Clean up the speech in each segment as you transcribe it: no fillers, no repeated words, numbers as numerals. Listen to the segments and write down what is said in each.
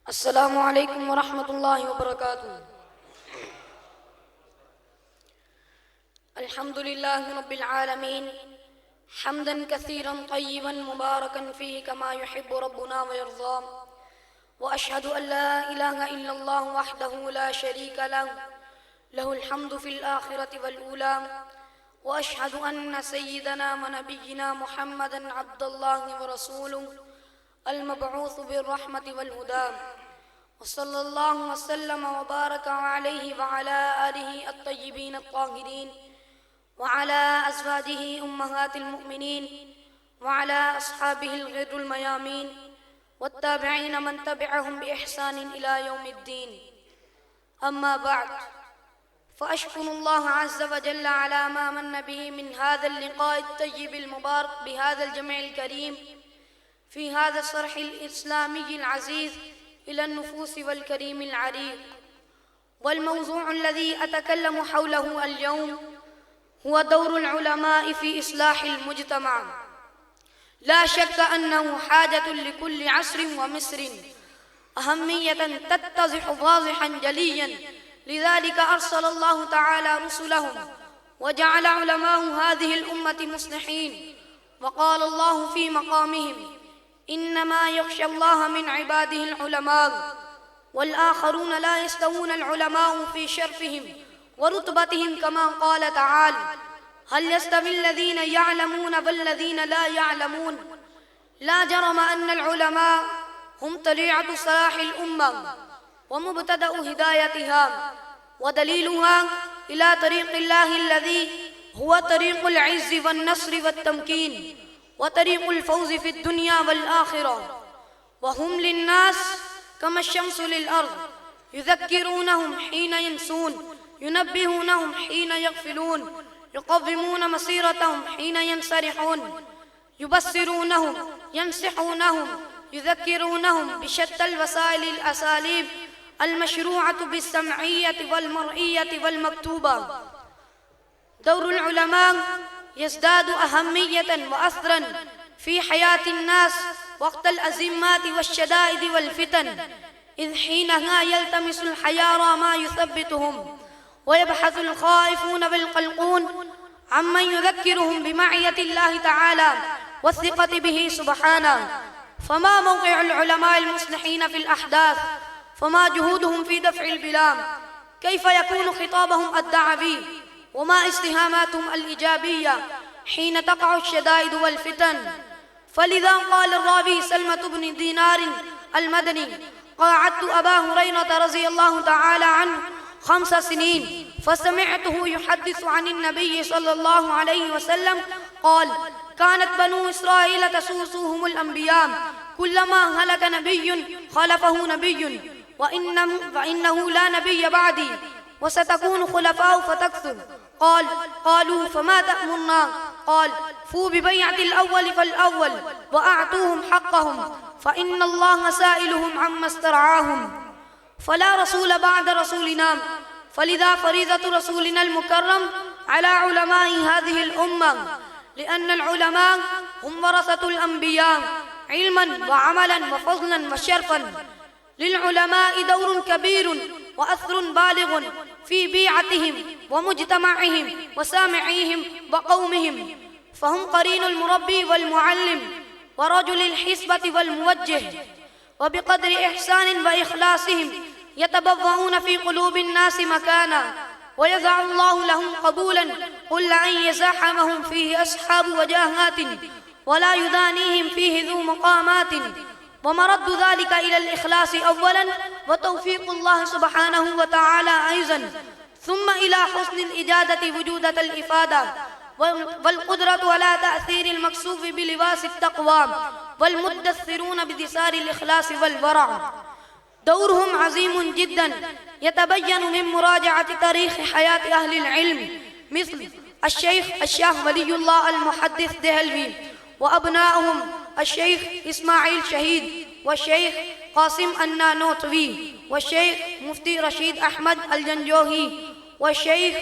अस्सलामु अलैकुम वरहमतुल्लाहि वबरकातुहू। अल्हम्दुलिल्लाहि रब्बिल आलमीन हम्दन कसीरन तय्यिबन मुबारकन फ़ीहि कमा युहिब्बु रब्बुना व यर्ज़ा। व अशहदु अन ला इलाहा इल्लल्लाहु वहदहु ला शरीका लहु लहुल हम्दु फ़िल आखिरति वल ऊला। व अशहदु अन्न सय्यिदना व नबिय्यिना मुहम्मदन अब्दुल्लाहि व रसूलुहु अल मबऊस बिर्रहमति वल हुदा। वसल्लल्लाहु वसल्लम व बारक अलैहि व अला आलिहि अत्तय्यिबीन अत्ताहिरीन व अला अज़वाजिहि उम्महातिल मुमिनीन व अला अस्हाबिहिल गिर्रिल मयामीन वत्ताबिईन मन तबिअहुम बिइहसान इला यौमिद्दीन। अम्मा बअद फ़अश्कुरुल्लाह अज़्ज़ व जल्ल अला मा मन्न बिहि मिन हाज़ल लिक़ाइत तय्यिबिल मुबारक बिहाज़ल जमअल करीम फ़ी हाज़ा शरहिल इस्लामिय्यिल अज़ीज़ इला नुफ़ूस वल करीमिल अरीक़। वल मौज़ूअ अल्लज़ी अतकल्लमु हौलहु अल यौम हुवा दौरुल उलमाइ फ़ी इस्लाहिल मुज्तमा। ला शक्क अन्नहु हाजतुन लिकुल्लि अस्रिन व मिस्रिन अहम्मियतन तत्तज़िहु वाज़िहन जलिय्यन। लिज़ालिका अर्सलल्लाहु तआला रुसुलहु व जअल उलमाअ हाज़िहिल उम्मति मुस्लिहीन। व क़ालल्लाहु फ़ी मक़ामिहिम इन्नमा यख्शल्लाह मिन इबादिहिल उलमाअ वल आखरून ला यस्तवूनल उलमाअ फ़ी शरफ़िहिम व रुतबतिहिम कमा क़ाल तआला हल यस्तविल्लज़ीन यअलमून वल्लज़ीन ला यअलमून। ला जरम अन्नल उलमाअ हुम तलीअतु सलाहिल उम्मा व मुब्तदअ हिदायतिहा व दलीलुहा इला तरीक़िल्लाहि अल्लज़ी हुवा तरीक़ुल इज़्ज़ि वन नस्रि वत तमकीन व तरीक़ुल फ़ौज़ि फ़िद दुनिया वल आखिरह। व हुम लिन्नास कमा शम्सु लिल अर्ज़ युज़क्किरूनहुम हीन यंसून युनब्बिहूनहुम हीन यग़फ़िलून युक़व्विमून मसीरतहुम हीन यंसरिहून युबस्सिरूनहुम यंसिहूनहुम युज़क्किरूनहुम बिशत्तल वसाइलिल असालीब अल मशरूअतु बिस्समइय्यति वल मर्इय्यति वल मक्तूबा। दौरुल उलमा यज़दादु अहम्मियतन व असरन फ़ी हयातिन नास वक़्तल अज़िम्माति वश्शदाइदि वल फ़ितन इज़ हीनहा यल्तमिसुल हयारा मा युसब्बितुहुम व यबहथुल ख़ाइफ़ून वल क़ल्क़ून अम्मन युज़क्किरुहुम बिमअय्यतिल्लाहि तआला वस्सिक़ति बिही सुब्हानहु। फ़मा मौक़िउल उलमाइल मुस्लिहीन फ़िल अहदाथ फ़मा जुहूदुहुम फ़ी दफ़इल बिलाम कैफ़ यकूनु ख़िताबुहुम अद्दअवी वमा इस्तिहामातुहुम अल इजाबिय्या हीन तक़अु अश्शदाइद वल फ़ितन। फ़लिज़ा क़ाल अर्रावी सलमतु ब्न दीनार अल मदनी क़अदतु अबा हुरैरह रज़ियल्लाहु तआला अन्हु 5 सिनीन फ़समिअतुहु युहद्दिसु अनिन नबी सल्लल्लाहु अलैहि वसल्लम क़ाल कानत बनु इस्राईल तसूसुहुमुल अंबिया कुल्लमा हलक नबिय्युन ख़लफ़हु नबिय्युन व इन्नहु ला नबिय्य बअदी व सतकूनु ख़ुलफ़ाउ फ़तक्सुर। क़ालू फ़मा तअमुरना क़ाल फ़ू बिबैअतिल अव्वल फ़ल अव्वल व अअतूहुम हक़्क़हुम फ़इन्नल्लाह साइलुहुम अम्मा इस्तरअहुम। फ़ला रसूल बअद रसूलिना फ़लिज़ा फ़रीज़तु रसूलिनल मुकर्रम अला उलमाइ हाज़िहिल उम्मा लिअन्नल उलमा हुम वरसतुल अंबिया इल्मन व अमलन व फ़ज़लन व शरफ़न। लिल उलमाइ दौरुन कबीरुन व असरुन बालिगुन फ़ी बीअतिहिम व मुज्तमअहिम व सामिईहिम व क़ौमिहिम फ़हुम क़रीनुल मुरब्बी वल मुअल्लिम व रजुलिल हिस्बति वल मुवज्जिह व बिक़द्रि इहसानिन व इख़लासिहिम यतबव्वऊन फ़ी क़ुलूबिन नासि मकाना व यज़अल्लाहु लहुम क़बूलन क़ुल अन यज़हमहुम फ़ीहि अस्हाबु वजाहातिन व ला युदानीहिम फ़ीहि ज़ू मक़ामातिन व मरद्दु ज़ालिका इलल इख़लासि अव्वलन व तौफ़ीक़ुल्लाह सुब्हानहु व तआला अयज़न सुम्मा इला हुस्निल इजादति वजूदतल इफ़ादा वल क़ुदरतु अला तअसीरिल मक़सूफ़ि बिलिबासित तक़वा वल मुद्दस्सिरून बिदिसारिल इख़लासि वल वरा। दौरुहुम अज़ीमुन जिद्दन यतबय्यनु मिन मुराजअति तारीख़ हयात अहलिल इल्म मिस्ल अश-शैख़ अश-शाह वलियुल्लाह अल मुहद्दिस देहलवी व अबनाअहुम अश-शैख़ इस्माइल शहीद व शैख़ क़ासिम अन्नानोतवी व शैख़ मुफ्ती रशीद अहमद अल जंजोही व शैख़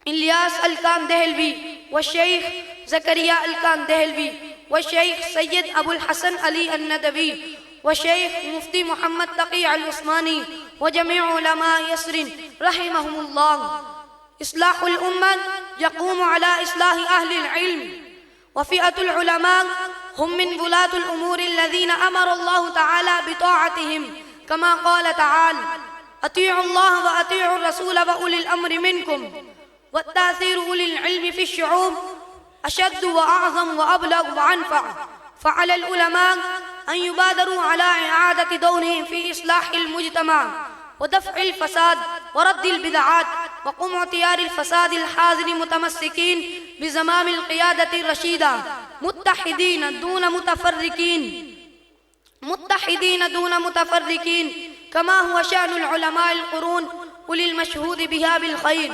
इलियास अल कान देहलवी व शैख़ ज़करिया अल कान देहलवी व शैख़ सैयद अबुल हसन अली अन्नदवी व शेख मुफ्ती मोहम्मद तकी अल उस्मानी व जमीअ उलमा यसरिन रहमहुमुल्लाह। इस्लाहुल उम्मत यक़ूमु अला इस्लाहि अहलिल इल्म व फ़िअतुल उलमा हुम मिन वुलातिल उमूरि अल्लज़ीना अमरल्लाहु तआला बिताअतिहिम कमा क़ाल तआला अतीउल्लाह व अतीउर रसूल व उलिल अम्रि मिनकुम वत्तासीरु उलिल इल्मि फ़िश्शुऊब अशद्दु व अअज़म व अबलग व अनफ़अ फ़अलल उलमा अन युबादरू अला इआदति दौरिहिम फ़ी इस्लाहिल मुज्तमा व दफ़इल फ़साद व रद्दिल बिदअत व क़ुम इख्तियारिल फ़सादिल हाज़िर मुतमस्सिकीन बिज़मामिल क़ियादतिर रशीदा मुत्तहिदीन दून मुतफ़र्रिकीन कमा हुवा शअनुल उलमाइल क़ुरून उलिल मशहूद बिहा बिल ख़ैर